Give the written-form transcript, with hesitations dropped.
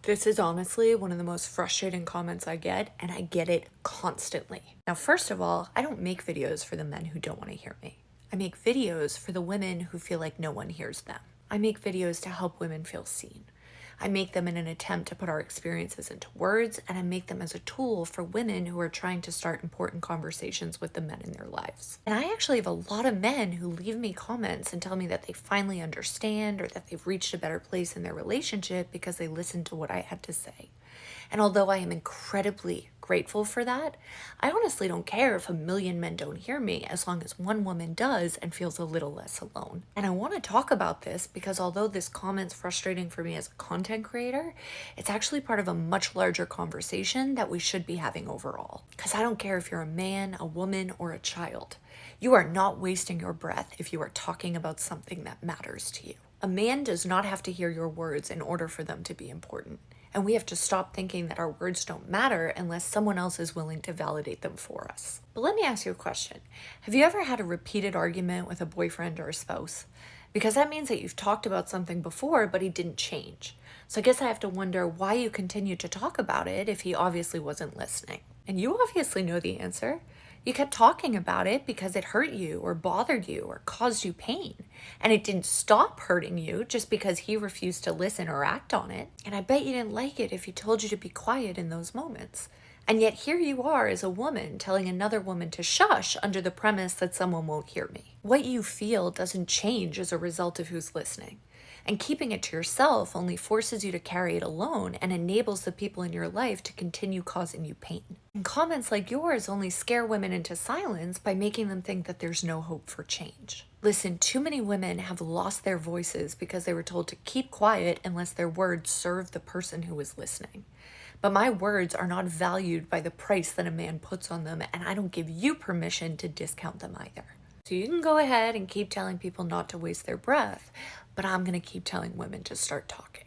This is honestly one of the most frustrating comments I get, and I get it constantly. Now, first of all, I don't make videos for the men who don't want to hear me. I make videos for the women who feel like no one hears them. I make videos to help women feel seen. I make them in an attempt to put our experiences into words, and I make them as a tool for women who are trying to start important conversations with the men in their lives. And I actually have a lot of men who leave me comments and tell me that they finally understand or that they've reached a better place in their relationship because they listened to what I had to say. And although I am incredibly grateful for that, I honestly don't care if a million men don't hear me as long as one woman does and feels a little less alone. And I want to talk about this because although this comment's frustrating for me as a content creator, it's actually part of a much larger conversation that we should be having overall. Because I don't care if you're a man, a woman, or a child. You are not wasting your breath if you are talking about something that matters to you. A man does not have to hear your words in order for them to be important. And we have to stop thinking that our words don't matter unless someone else is willing to validate them for us. But let me ask you a question. Have you ever had a repeated argument with a boyfriend or a spouse? Because that means that you've talked about something before, but he didn't change. So I guess I have to wonder why you continue to talk about it if he obviously wasn't listening. And you obviously know the answer. You kept talking about it because it hurt you or bothered you or caused you pain. And it didn't stop hurting you just because he refused to listen or act on it. And I bet you didn't like it if he told you to be quiet in those moments. And yet here you are as a woman telling another woman to shush under the premise that someone won't hear me. What you feel doesn't change as a result of who's listening. And keeping it to yourself only forces you to carry it alone and enables the people in your life to continue causing you pain. And comments like yours only scare women into silence by making them think that there's no hope for change. Listen, too many women have lost their voices because they were told to keep quiet unless their words serve the person who is listening. But my words are not valued by the price that a man puts on them, and I don't give you permission to discount them either. So you can go ahead and keep telling people not to waste their breath, but I'm going to keep telling women to start talking.